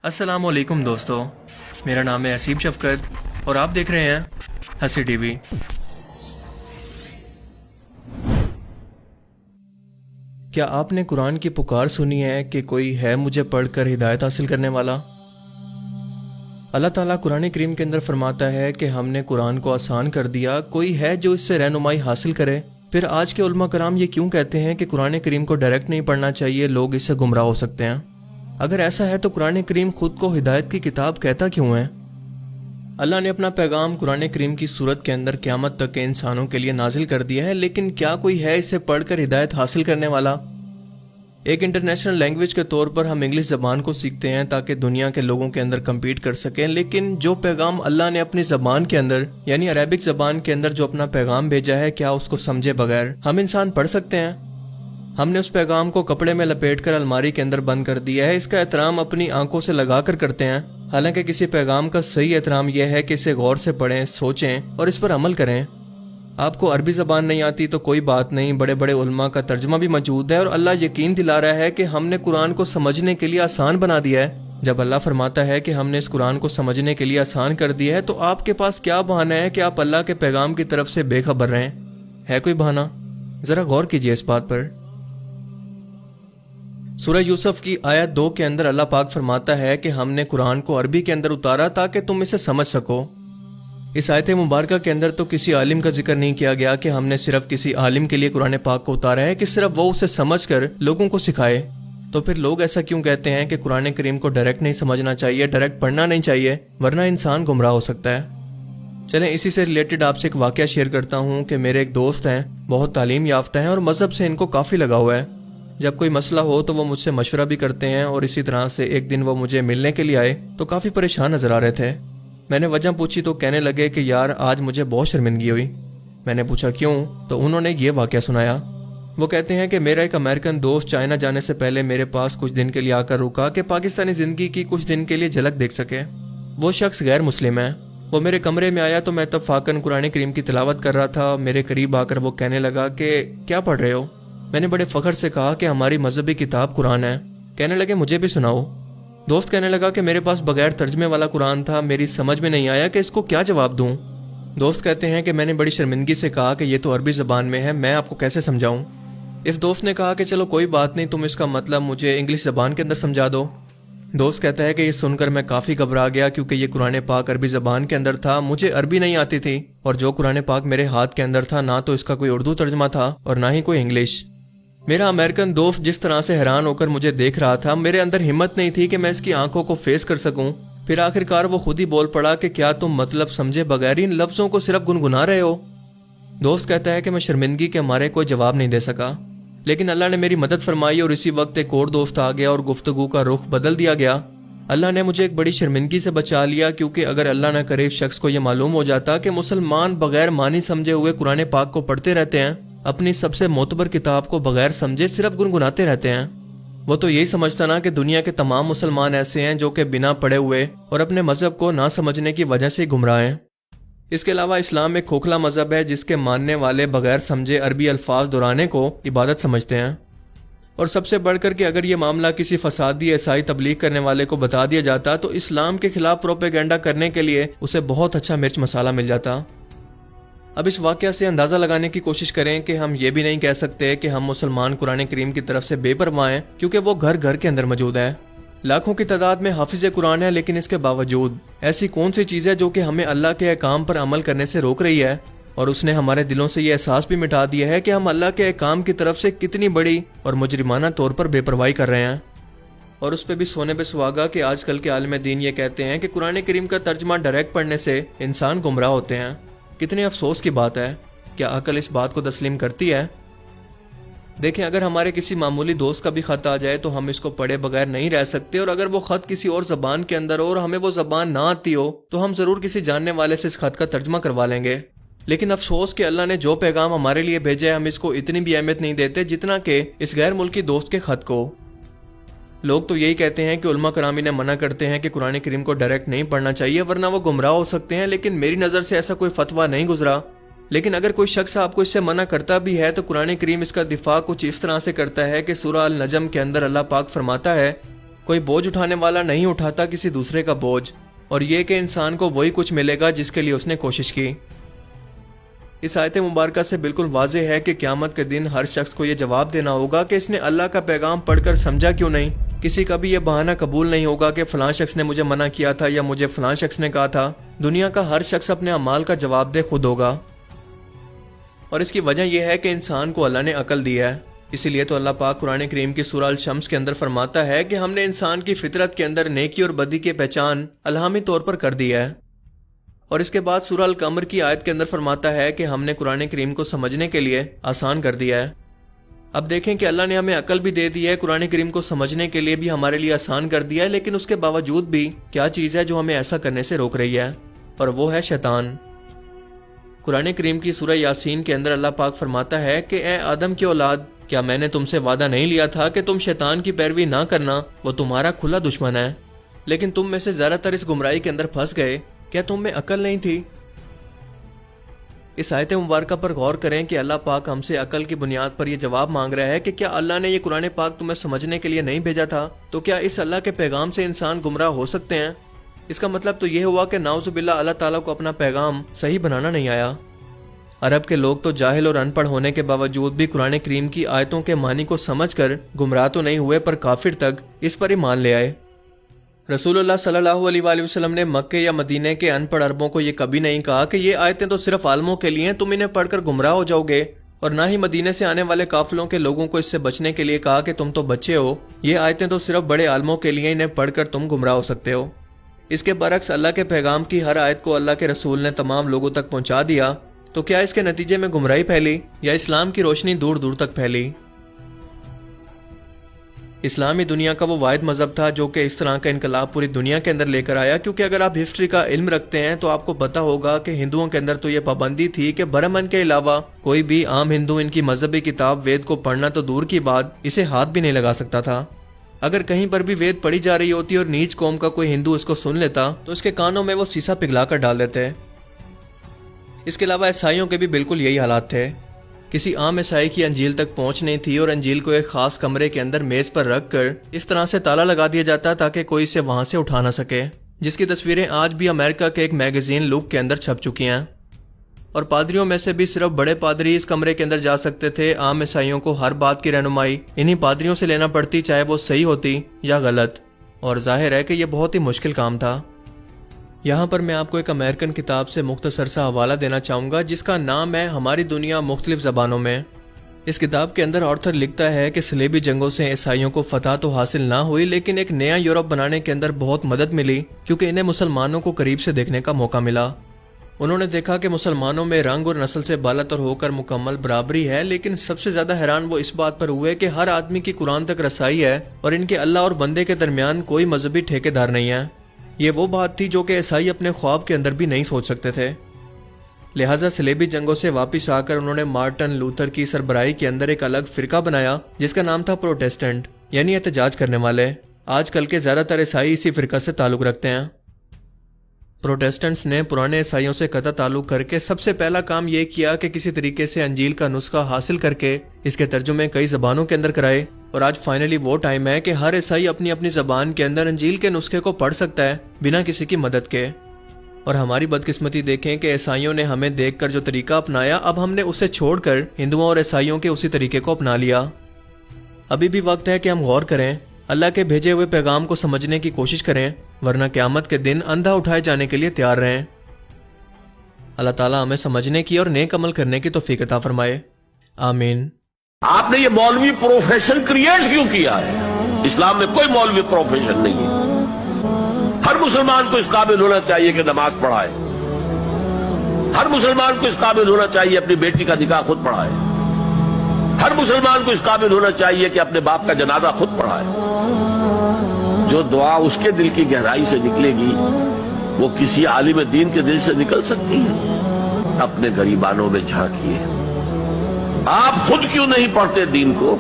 अस्सलाम वालेकुम दोस्तों, मेरा नाम है असीम शफकत और आप देख रहे हैं हंसी टीवी। क्या आपने कुरान की पुकार सुनी है कि कोई है मुझे पढ़कर हिदायत हासिल करने वाला? अल्लाह ताला कुरान करीम के अंदर फरमाता है कि हमने कुरान को आसान कर दिया, कोई है जो इससे रहनुमाई हासिल करे। फिर आज के उलमा कराम ये क्यों कहते हैं कि कुरान करीम को डायरेक्ट नहीं पढ़ना चाहिए, लोग इससे गुमराह हो सकते हैं? अगर ऐसा है तो कुरान करीम खुद को हिदायत की किताब कहता क्यों है? अल्लाह ने अपना पैगाम कुरान करीम की सूरत के अंदर क़यामत तक के इंसानों के लिए नाजिल कर दिया है, लेकिन क्या कोई है इसे पढ़कर हिदायत हासिल करने वाला? एक इंटरनेशनल लैंग्वेज के तौर पर हम इंग्लिश ज़बान को सीखते हैं ताकि दुनिया के लोगों के अंदर कम्पीट कर सकें, लेकिन जो पैगाम अल्लाह ने अपनी ज़बान के अंदर यानी अरेबिक ज़बान के अंदर जो अपना पैगाम भेजा है, क्या उसको समझे बगैर हम इंसान पढ़ सकते हैं? हमने उस पैगाम को कपड़े में लपेटकर अलमारी के अंदर बंद कर दिया है। इसका एहतराम अपनी आंखों से लगा कर करते हैं। हालांकि किसी पैगाम का सही एहतराम यह है कि इसे गौर से पढ़ें, सोचें और इस पर अमल करें। आपको अरबी ज़बान नहीं आती तो कोई बात नहीं, बड़े बड़े उलमा का तर्जमा भी मौजूद है और अल्लाह यकीन दिला रहा है कि हमने कुरान को समझने के लिए आसान बना दिया है। जब अल्लाह फरमाता है कि हमने इस कुरान को समझने के लिए आसान कर दिया है, तो आपके पास क्या बहाना है कि आप अल्लाह के पैगाम की तरफ से बेखबर रहें? है कोई बहाना? जरा गौर कीजिए इस बात पर। सूरह यूसुफ की आयत 2 के अंदर अल्लाह पाक फरमाता है कि हमने कुरान को अरबी के अंदर उतारा ताकि तुम इसे समझ सको। इस आयत मुबारक के अंदर तो किसी आलिम का जिक्र नहीं किया गया कि हमने सिर्फ किसी आलिम के लिए कुरान पाक को उतारा है कि सिर्फ वो उसे समझकर लोगों को सिखाए। तो फिर लोग ऐसा क्यों कहते हैं कि कुरान करीम को डायरेक्ट नहीं समझना चाहिए, डायरेक्ट पढ़ना नहीं चाहिए, वरना इंसान गुमराह हो सकता है? चलें इसी से रिलेटेड आपसे एक वाकया शेयर करता हूँ कि मेरे एक दोस्त हैं, बहुत तालीम याफ्ता हैं और मज़हब से इनको काफ़ी लगाव हुआ है। जब कोई मसला हो तो वो मुझसे मशवरा भी करते हैं और इसी तरह से एक दिन वो मुझे मिलने के लिए आए तो काफ़ी परेशान नज़र आ रहे थे। मैंने वजह पूछी तो कहने लगे कि यार आज मुझे बहुत शर्मिंदगी हुई। मैंने पूछा क्यों, तो उन्होंने ये वाकया सुनाया। वो कहते हैं कि मेरा एक अमेरिकन दोस्त चाइना जाने से पहले मेरे पास कुछ दिन के लिए आकर रुका कि पाकिस्तानी ज़िंदगी की कुछ दिन के लिए झलक देख सके। वो शख्स गैर मुस्लिम है। वो मेरे कमरे में आया तो मैं तब फाकन कुरान करीम की तिलावत कर रहा था। मेरे करीब आकर वो कहने लगा कि क्या पढ़ रहे हो? मैंने बड़े फ़ख्र से कहा कि हमारी मजहबी किताब कुरान है। कहने लगे मुझे भी सुनाओ। दोस्त कहने लगा कि मेरे पास बगैर तर्जमे वाला कुरान था, मेरी समझ में नहीं आया कि इसको क्या जवाब दूं। दोस्त कहते हैं कि मैंने बड़ी शर्मिंदगी से कहा कि ये तो अरबी ज़बान में है, मैं आपको कैसे समझाऊं? इस दोस्त ने कहा कि चलो कोई बात नहीं, तुम इसका मतलब मुझे इंग्लिश ज़बान के अंदर समझा दो। दोस्त कहता है कि ये सुनकर मैं काफ़ी घबरा गया क्योंकि ये कुरान पाक अरबी ज़बान के अंदर था, मुझे अरबी नहीं आती थी और जो कुरान पाक मेरे हाथ के अंदर था ना तो इसका कोई उर्दू तर्जमा था और ना ही कोई इंग्लिश। मेरा अमेरिकन दोस्त जिस तरह से हैरान होकर मुझे देख रहा था, मेरे अंदर हिम्मत नहीं थी कि मैं इसकी आंखों को फेस कर सकूं। फिर आखिरकार वो खुद ही बोल पड़ा कि क्या तुम मतलब समझे बगैर इन लफ्ज़ों को सिर्फ गुनगुना रहे हो? दोस्त कहता है कि मैं शर्मिंदगी के मारे कोई जवाब नहीं दे सका, लेकिन अल्लाह ने मेरी मदद फरमाई और इसी वक्त एक और दोस्त आ गया और गुफ्तगू का रुख बदल दिया गया। अल्लाह ने मुझे एक बड़ी शर्मिंदगी से बचा लिया, क्योंकि अगर अल्लाह न करे इस शख्स को यह मालूम हो जाता कि मुसलमान बगैर मानी समझे हुए कुरान पाक को पढ़ते रहते हैं, अपनी सबसे मोतबर किताब को बगैर समझे सिर्फ गुनगुनाते रहते हैं, वो तो यही समझता ना कि दुनिया के तमाम मुसलमान ऐसे हैं जो कि बिना पढ़े हुए और अपने मजहब को ना समझने की वजह से गुमराह हैं। इसके अलावा इस्लाम एक खोखला मजहब है जिसके मानने वाले बगैर समझे अरबी अल्फाज दोहराने को इबादत समझते हैं। और सबसे बढ़कर कि अगर ये मामला किसी फसादी ईसाई तबलीग करने वाले को बता दिया जाता तो इस्लाम के खिलाफ प्रोपेगेंडा करने के लिए उसे बहुत अच्छा मिर्च मसाला मिल जाता। अब इस वाक़या से अंदाज़ा लगाने की कोशिश करें कि हम ये भी नहीं कह सकते कि हम मुसलमान कुरान करीम की तरफ से बेपरवाह हैं, क्योंकि वो घर घर के अंदर मौजूद है। लाखों की तादाद में हाफिज़ कुरान है, लेकिन इसके बावजूद ऐसी कौन सी चीज़ है जो कि हमें अल्लाह के अहकाम पर अमल करने से रोक रही है? और उसने हमारे दिलों से ये एहसास भी मिटा दिया है कि हम अल्लाह के अहकाम की तरफ से कितनी बड़ी और मुजरिमाना तौर पर बेपरवाही कर रहे हैं। और उस पर भी सोने पे सुहागा कि आजकल के आलिम दीन ये कहते हैं कि कुरान करीम का तर्जमा डायरेक्ट पढ़ने से इंसान गुमराह होते हैं। कितने अफसोस की बात है। क्या अकल इस बात को तस्लीम करती है? देखें, अगर हमारे किसी मामूली दोस्त का भी ख़त आ जाए तो हम इसको पढ़े बगैर नहीं रह सकते, और अगर वो ख़त किसी और ज़बान के अंदर हो और हमें वो ज़बान ना आती हो तो हम ज़रूर किसी जानने वाले से इस ख़त का तर्जमा करवा लेंगे। लेकिन अफसोस कि अल्लाह ने जो पैगाम हमारे लिए भेजा है हम इसको इतनी भी अहमियत नहीं देते जितना कि इस गैर मुल्की दोस्त के ख़त को। लोग तो यही कहते हैं कि उलमा करामी ने मना करते हैं कि कुरान करीम को डायरेक्ट नहीं पढ़ना चाहिए वरना वो गुमराह हो सकते हैं, लेकिन मेरी नज़र से ऐसा कोई फतवा नहीं गुजरा। लेकिन अगर कोई शख्स आपको इससे मना करता भी है तो कुरान करीम इसका दिफा कुछ इस तरह से करता है कि सूरह अल नजम के अंदर अल्लाह पाक फरमाता है کوئی بوجھ اٹھانے والا نہیں اٹھاتا کسی دوسرے کا بوجھ، اور یہ کہ انسان کو وہی کچھ ملے گا جس کے لیے اس نے کوشش کی۔ اس آیت مبارکہ سے بالکل واضح ہے کہ قیامت کے دن ہر شخص کو یہ جواب دینا ہوگا کہ اس نے اللہ کا پیغام پڑھ کر سمجھا کیوں نہیں۔ کسی کا بھی یہ بہانہ قبول نہیں ہوگا کہ فلاں شخص نے مجھے منع کیا تھا یا مجھے فلاں شخص نے کہا تھا۔ دنیا کا ہر شخص اپنے اعمال کا جواب دہ خود ہوگا، اور اس کی وجہ یہ ہے کہ انسان کو اللہ نے عقل دی ہے۔ اسی لیے تو اللہ پاک قرآن کریم کی سورہ الشمس کے اندر فرماتا ہے کہ ہم نے انسان کی فطرت کے اندر نیکی اور بدی کی پہچان الہامی طور پر کر دی ہے۔ اور اس کے بعد سورہ القمر کی آیت کے اندر فرماتا ہے کہ ہم نے قرآن کریم کو سمجھنے کے لیے آسان کر دیا ہے۔ اب دیکھیں کہ اللہ نے ہمیں عقل بھی دے دی ہے، قرآن کریم کو سمجھنے کے لیے بھی ہمارے لیے آسان کر دیا ہے، لیکن اس کے باوجود بھی کیا چیز ہے جو ہمیں ایسا کرنے سے روک رہی ہے، اور وہ ہے شیطان۔ قرآن کریم کی سورہ یاسین کے اندر اللہ پاک فرماتا ہے کہ اے آدم کی اولاد، کیا میں نے تم سے وعدہ نہیں لیا تھا کہ تم شیطان کی پیروی نہ کرنا، وہ تمہارا کھلا دشمن ہے، لیکن تم میں سے زیادہ تر اس گمراہی کے اندر پھنس گئے۔ کیا تم میں عقل نہیں تھی؟ اس آیت مبارکہ پر غور کریں کہ اللہ پاک ہم سے عقل کی بنیاد پر یہ جواب مانگ رہا ہے کہ کیا اللہ نے یہ قرآن پاک تمہیں سمجھنے کے لیے نہیں بھیجا تھا؟ تو کیا اس اللہ کے پیغام سے انسان گمراہ ہو سکتے ہیں؟ اس کا مطلب تو یہ ہوا کہ نعوذ باللہ اللہ تعالیٰ کو اپنا پیغام صحیح بنانا نہیں آیا۔ عرب کے لوگ تو جاہل اور ان پڑھ ہونے کے باوجود بھی قرآن کریم کی آیتوں کے معنی کو سمجھ کر گمراہ تو نہیں ہوئے، پر کافر تک اس پر ایمان لے آئے۔ رسول اللہ صلی اللہ علیہ وآلہ وسلم نے مکے یا مدینے کے ان پڑھ عربوں کو یہ کبھی نہیں کہا کہ یہ آیتیں تو صرف عالموں کے لیے ہیں، تم انہیں پڑھ کر گمراہ ہو جاؤ گے، اور نہ ہی مدینے سے آنے والے قافلوں کے لوگوں کو اس سے بچنے کے لیے کہا کہ تم تو بچے ہو، یہ آیتیں تو صرف بڑے عالموں کے لیے، انہیں پڑھ کر تم گمراہ ہو سکتے ہو۔ اس کے برعکس اللہ کے پیغام کی ہر آیت کو اللہ کے رسول نے تمام لوگوں تک پہنچا دیا، تو کیا اس کے نتیجے میں گمراہی پھیلی یا اسلام کی روشنی دور دور تک پھیلی؟ اسلامی دنیا کا وہ واحد مذہب تھا جو کہ اس طرح کا انقلاب پوری دنیا کے اندر لے کر آیا، کیونکہ اگر آپ ہسٹری کا علم رکھتے ہیں تو آپ کو پتا ہوگا کہ ہندوؤں کے اندر تو یہ پابندی تھی کہ برہمن کے علاوہ کوئی بھی عام ہندو ان کی مذہبی کتاب وید کو پڑھنا تو دور کی بات اسے ہاتھ بھی نہیں لگا سکتا تھا۔ اگر کہیں پر بھی وید پڑھی جا رہی ہوتی اور نیچ قوم کا کوئی ہندو اس کو سن لیتا تو اس کے کانوں میں وہ سیسا پگھلا کر ڈال دیتے۔ اس کے علاوہ عیسائیوں کے بھی بالکل یہی حالات تھے۔ کسی عام عیسائی کی انجیل تک پہنچ نہیں تھی، اور انجیل کو ایک خاص کمرے کے اندر میز پر رکھ کر اس طرح سے تالا لگا دیا جاتا تاکہ کوئی اسے وہاں سے اٹھا نہ سکے، جس کی تصویریں آج بھی امریکہ کے ایک میگزین لک کے اندر چھپ چکی ہیں۔ اور پادریوں میں سے بھی صرف بڑے پادری اس کمرے کے اندر جا سکتے تھے۔ عام عیسائیوں کو ہر بات کی رہنمائی انہی پادریوں سے لینا پڑتی، چاہے وہ صحیح ہوتی یا غلط، اور ظاہر ہے کہ یہ بہت ہی مشکل کام تھا۔ یہاں پر میں آپ کو ایک امریکن کتاب سے مختصر سا حوالہ دینا چاہوں گا جس کا نام ہے ہماری دنیا مختلف زبانوں میں۔ اس کتاب کے اندر آتھر لکھتا ہے کہ صلیبی جنگوں سے عیسائیوں کو فتح تو حاصل نہ ہوئی، لیکن ایک نیا یورپ بنانے کے اندر بہت مدد ملی، کیونکہ انہیں مسلمانوں کو قریب سے دیکھنے کا موقع ملا۔ انہوں نے دیکھا کہ مسلمانوں میں رنگ اور نسل سے بالاتر ہو کر مکمل برابری ہے، لیکن سب سے زیادہ حیران وہ اس بات پر ہوئے کہ ہر آدمی کی قرآن تک رسائی ہے، اور ان کے اللہ اور بندے کے درمیان کوئی مذہبی ٹھیکیدار نہیں ہے۔ یہ وہ بات تھی جو کہ عیسائی اپنے خواب کے اندر بھی نہیں سوچ سکتے تھے۔ لہٰذا صلیبی جنگوں سے واپس آ کر انہوں نے مارٹن لوتھر کی سربراہی کے اندر ایک الگ فرقہ بنایا جس کا نام تھا پروٹیسٹنٹ، یعنی احتجاج کرنے والے۔ آج کل کے زیادہ تر عیسائی اسی فرقہ سے تعلق رکھتے ہیں۔ پروٹیسٹنٹس نے پرانے عیسائیوں سے قطع تعلق کر کے سب سے پہلا کام یہ کیا کہ کسی طریقے سے انجیل کا نسخہ حاصل کر کے اس کے ترجمے کئی زبانوں کے اندر کرائے، اور آج فائنلی وہ ٹائم ہے کہ ہر عیسائی اپنی اپنی زبان کے اندر انجیل کے نسخے کو پڑھ سکتا ہے بنا کسی کی مدد کے۔ اور ہماری بدقسمتی دیکھیں کہ عیسائیوں نے ہمیں دیکھ کر جو طریقہ اپنایا، اب ہم نے اسے چھوڑ کر ہندوؤں اور عیسائیوں کے اسی طریقے کو اپنا لیا۔ ابھی بھی وقت ہے کہ ہم غور کریں، اللہ کے بھیجے ہوئے پیغام کو سمجھنے کی کوشش کریں، ورنہ قیامت کے دن اندھا اٹھائے جانے کے لیے تیار رہیں۔ اللہ تعالیٰ ہمیں سمجھنے کی اور نیک عمل کرنے کی توفیق عطا فرمائے، آمین۔ آپ نے یہ مولوی پروفیشن کریٹ کیوں کیا ہے؟ اسلام میں کوئی مولوی پروفیشن نہیں ہے۔ ہر مسلمان کو اس قابل ہونا چاہیے کہ نماز پڑھائے، ہر مسلمان کو اس قابل ہونا چاہیے اپنی بیٹی کا نکاح خود پڑھائے، ہر مسلمان کو اس قابل ہونا چاہیے کہ اپنے باپ کا جنازہ خود پڑھائے۔ جو دعا اس کے دل کی گہرائی سے نکلے گی وہ کسی عالم دین کے دل سے نکل سکتی ہے؟ اپنے غریبانوں میں جھانکیے۔ آپ خود کیوں نہیں پڑھتے دین کو؟